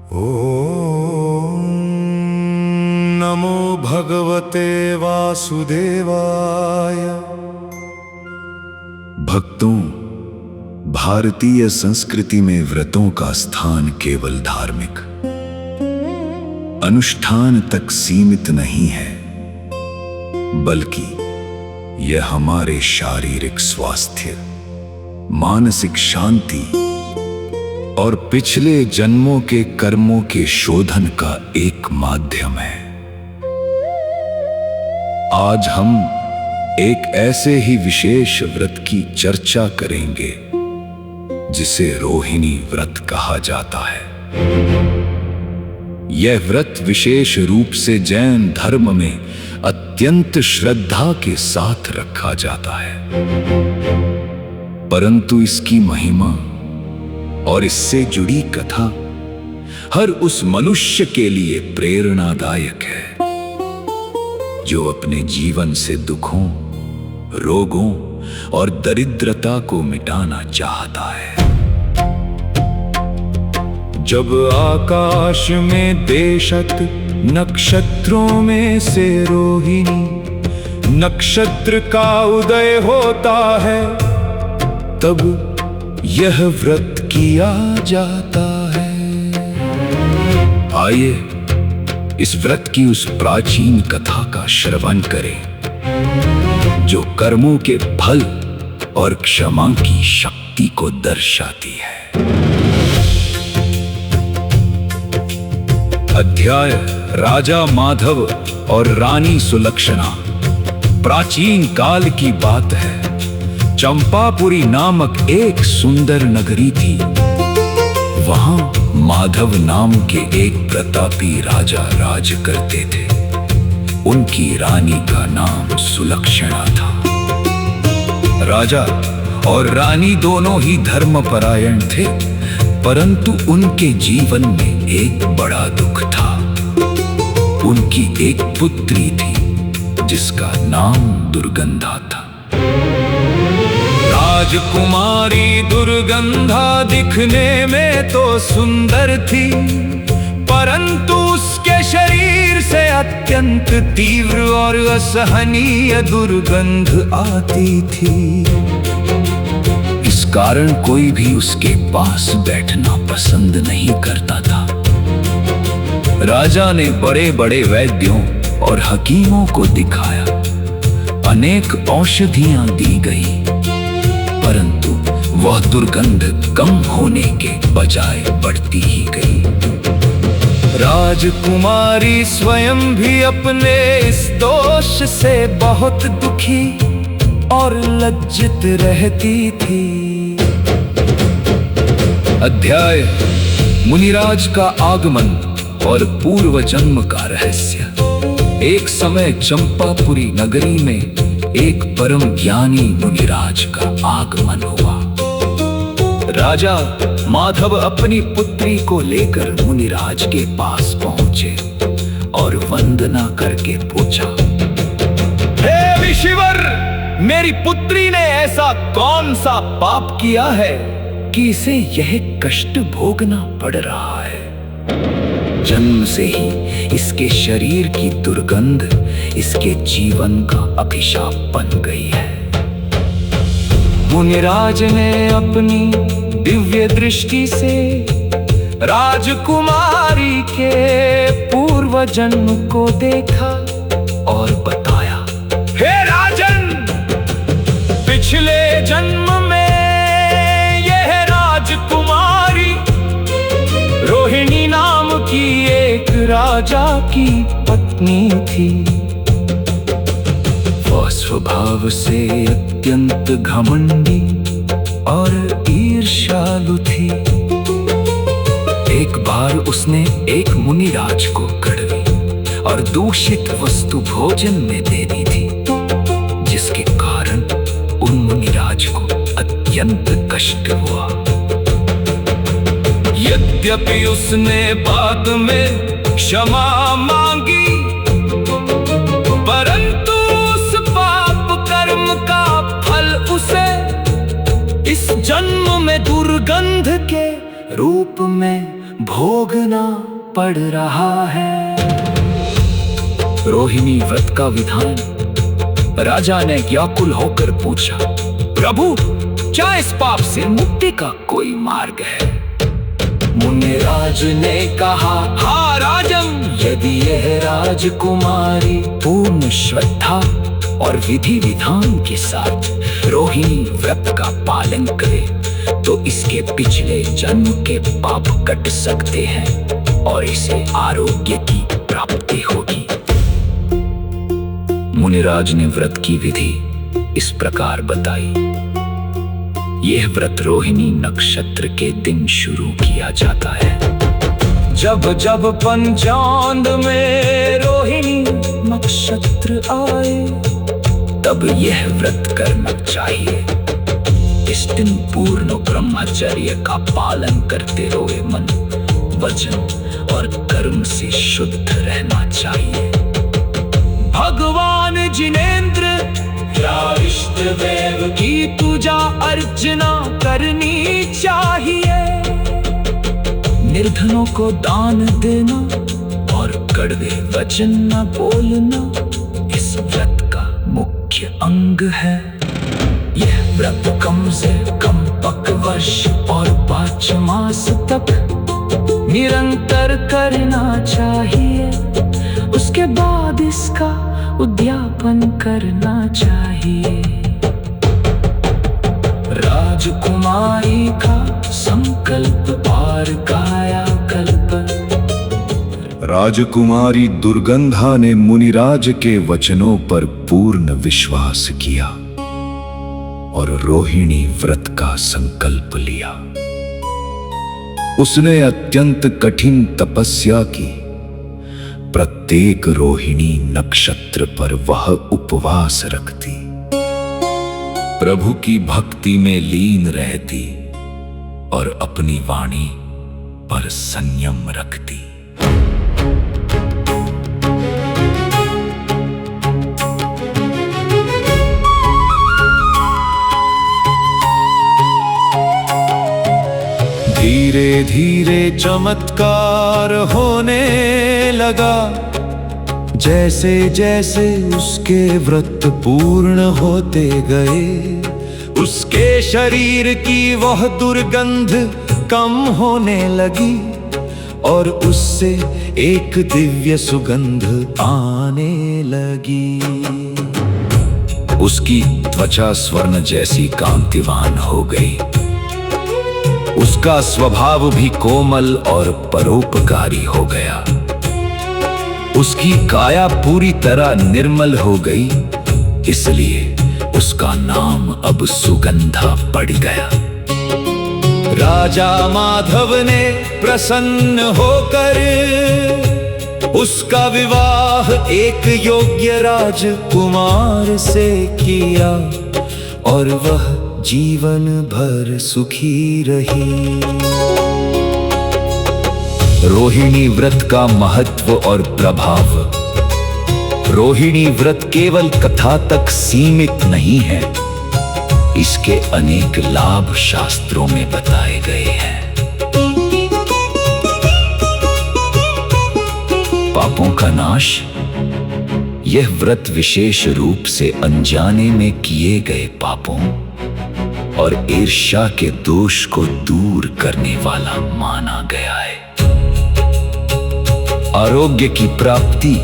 ॐ नमो भगवते वासुदेवाय। भक्तों, भारतीय संस्कृति में व्रतों का स्थान केवल धार्मिक अनुष्ठान तक सीमित नहीं है, बल्कि यह हमारे शारीरिक स्वास्थ्य, मानसिक शांति और पिछले जन्मों के कर्मों के शोधन का एक माध्यम है। आज हम एक ऐसे ही विशेष व्रत की चर्चा करेंगे जिसे रोहिणी व्रत कहा जाता है। यह व्रत विशेष रूप से जैन धर्म में अत्यंत श्रद्धा के साथ रखा जाता है, परंतु इसकी महिमा और इससे जुड़ी कथा हर उस मनुष्य के लिए प्रेरणादायक है जो अपने जीवन से दुखों, रोगों और दरिद्रता को मिटाना चाहता है। जब आकाश में देशत नक्षत्रों में से रोहिणी नक्षत्र का उदय होता है, तब यह व्रत किया जाता है। आइए इस व्रत की उस प्राचीन कथा का श्रवण करें जो कर्मों के फल और क्षमा की शक्ति को दर्शाती है। अध्याय राजा माधव और रानी सुलक्षणा। प्राचीन काल की बात है। चंपापुरी नामक एक सुंदर नगरी थी। वहां माधव नाम के एक प्रतापी राजा राज करते थे। उनकी रानी का नाम सुलक्षणा था। राजा और रानी दोनों ही धर्मपरायण थे, परंतु उनके जीवन में एक बड़ा दुख था। उनकी एक पुत्री थी जिसका नाम दुर्गंधा था। राजकुमारी दुर्गंधा दिखने में तो सुंदर थी, परंतु उसके शरीर से अत्यंत तीव्र और असहनीय दुर्गंध आती थी। इस कारण कोई भी उसके पास बैठना पसंद नहीं करता था। राजा ने बड़े बड़े वैद्यों और हकीमों को दिखाया। अनेक औषधियां दी गई, परंतु वह दुर्गंध कम होने के बजाय बढ़ती ही गई। राजकुमारी स्वयं भी अपने इस दोष से बहुत दुखी और लज्जित रहती थी। अध्याय मुनिराज का आगमन और पूर्व जन्म का रहस्य। एक समय चंपापुरी नगरी में एक परम ज्ञानी मुनिराज का आगमन हुआ। राजा माधव अपनी पुत्री को लेकर मुनिराज के पास पहुंचे और वंदना करके पूछा, हे ऋषिवर, मेरी पुत्री ने ऐसा कौन सा पाप किया है कि इसे यह कष्ट भोगना पड़ रहा है? जन्म से ही इसके शरीर की दुर्गंध इसके जीवन का अभिशाप बन गई है। मुनिराज ने अपनी दिव्य दृष्टि से राजकुमारी के पूर्व जन्म को देखा और बताया, हे राजन, पिछले जन्म में यह राजकुमारी रोहिणी नाम की एक राजा की पत्नी थी। वह स्वभाव से अत्यंत घमंडी और ईर्ष्यालु थी। एक बार उसने एक मुनिराज को कड़वी और दूषित वस्तु भोजन में दे दी थी, जिसके कारण उन मुनिराज को अत्यंत कष्ट हुआ। यद्यपि उसने बाद में क्षमा मांगी, परंतु उस पाप कर्म का फल उसे इस जन्म में दुर्गंध के रूप में भोगना पड़ रहा है। रोहिणी व्रत का विधान। राजा ने व्याकुल होकर पूछा, प्रभु, क्या इस पाप से मुक्ति का कोई मार्ग है? मुनिराज ने कहा, हाँ राजन, यदि यह राजकुमारी पूर्ण श्रद्धा और विधि विधान के साथ रोहिणी व्रत का पालन करे तो इसके पिछले जन्म के पाप कट सकते हैं और इसे आरोग्य की प्राप्ति होगी। मुनिराज ने व्रत की विधि इस प्रकार बताई। यह व्रत रोहिणी नक्षत्र के दिन शुरू किया जाता है। जब जब पंचांग में रोहिणी नक्षत्र आए तब यह व्रत करना चाहिए। इस दिन पूर्ण ब्रह्मचर्य का पालन करते हुए मन, वचन और कर्म से शुद्ध रहना चाहिए। भगवान जिनेंद्र या इष्ट देव की पूजा अर्चना करनी चाहिए। निर्धनों को दान देना और कड़वे वचन न बोलना इस व्रत का मुख्य अंग है। यह व्रत कम से कम 1 वर्ष और 5 मास तक निरंतर करना चाहिए। उसके बाद इसका उद्यापन करना चाहिए। राजकुमारी का संकल्प और कायाकल्प। राजकुमारी दुर्गंधा ने मुनिराज के वचनों पर पूर्ण विश्वास किया और रोहिणी व्रत का संकल्प लिया। उसने अत्यंत कठिन तपस्या की। प्रत्येक रोहिणी नक्षत्र पर वह उपवास रखती, प्रभु की भक्ति में लीन रहती और अपनी वाणी पर संयम रखती। धीरे धीरे चमत्कार होने लगा। जैसे जैसे उसके व्रत पूर्ण होते गए, उसके शरीर की वह दुर्गंध कम होने लगी और उससे एक दिव्य सुगंध आने लगी। उसकी त्वचा स्वर्ण जैसी कांतिवान हो गई। उसका स्वभाव भी कोमल और परोपकारी हो गया। उसकी काया पूरी तरह निर्मल हो गई, इसलिए उसका नाम अब सुगंधा पड़ गया। राजा माधव ने प्रसन्न होकर उसका विवाह एक योग्य राजकुमार से किया और वह जीवन भर सुखी रही। रोहिणी व्रत का महत्व और प्रभाव। रोहिणी व्रत केवल कथा तक सीमित नहीं है, इसके अनेक लाभ शास्त्रों में बताए गए हैं। पापों का नाश। यह व्रत विशेष रूप से अनजाने में किए गए पापों और ईर्ष्या के दोष को दूर करने वाला माना गया है। आरोग्य की प्राप्ति।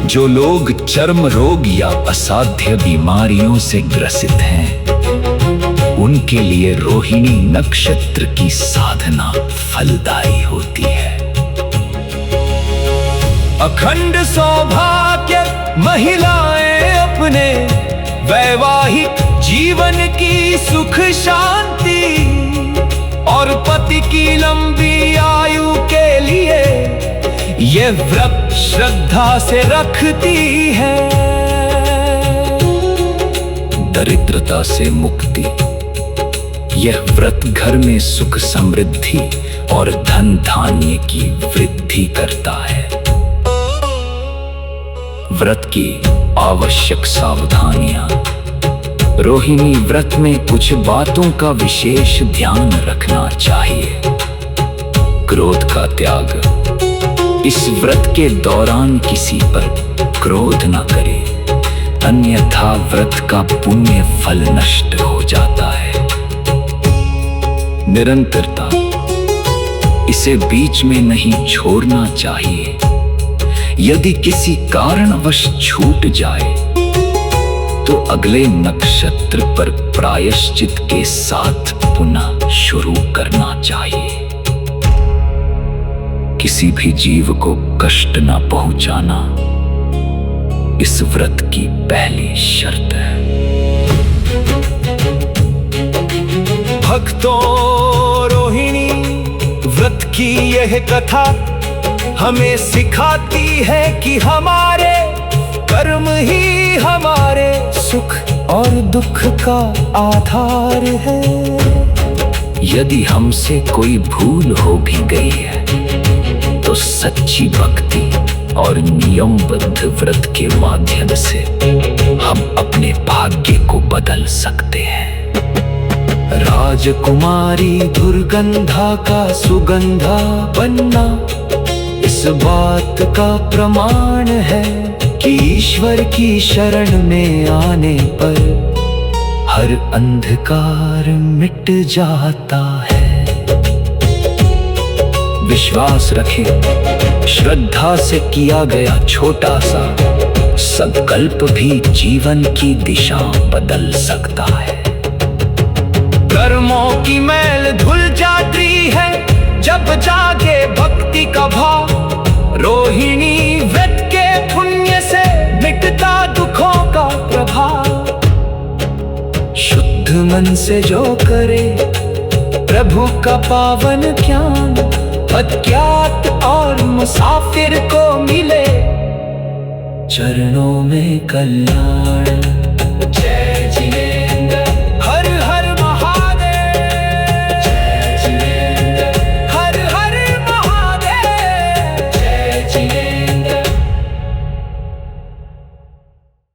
जो लोग चर्म रोग या असाध्य बीमारियों से ग्रसित हैं, उनके लिए रोहिणी नक्षत्र की साधना फलदायी होती है। अखंड सौभाग्य। महिलाएं अपने वैवाहिक जीवन की सुख शांति और पति की लंबी आयु के लिए ये व्रत श्रद्धा से रखती है। दरिद्रता से मुक्ति। यह व्रत घर में सुख समृद्धि और धन धान्य की वृद्धि करता है। व्रत की आवश्यक सावधानियां। रोहिणी व्रत में कुछ बातों का विशेष ध्यान रखना चाहिए। क्रोध का त्याग। इस व्रत के दौरान किसी पर क्रोध न करे, अन्यथा व्रत का पुण्य फल नष्ट हो जाता है। निरंतरता, इसे बीच में नहीं छोड़ना चाहिए। यदि किसी कारणवश छूट जाए तो अगले नक्षत्र पर प्रायश्चित के साथ पुनः शुरू करना चाहिए। किसी भी जीव को कष्ट न पहुंचाना इस व्रत की पहली शर्त है। भक्तों, रोहिणी व्रत की यह कथा हमें सिखाती है कि हमारे कर्म ही हमारे सुख और दुख का आधार है। यदि हमसे कोई भूल हो भी गई है तो सच्ची भक्ति और नियमबद्ध व्रत के माध्यम से हम अपने भाग्य को बदल सकते हैं। राजकुमारी दुर्गंधा का सुगंधा बनना इस बात का प्रमाण है कि ईश्वर की शरण में आने पर हर अंधकार मिट जाता है। विश्वास रखें, श्रद्धा से किया गया छोटा सा संकल्प भी जीवन की दिशा बदल सकता है। कर्मों की मैल धुल जाती है जब जागे भक्ति का भाव। रोहिणी व्रत के पुण्य से मिटता दुखों का प्रभाव। शुद्ध मन से जो करे प्रभु का पावन ज्ञान, अज्ञात और मुसाफिर को मिले चरणों में कल्याण।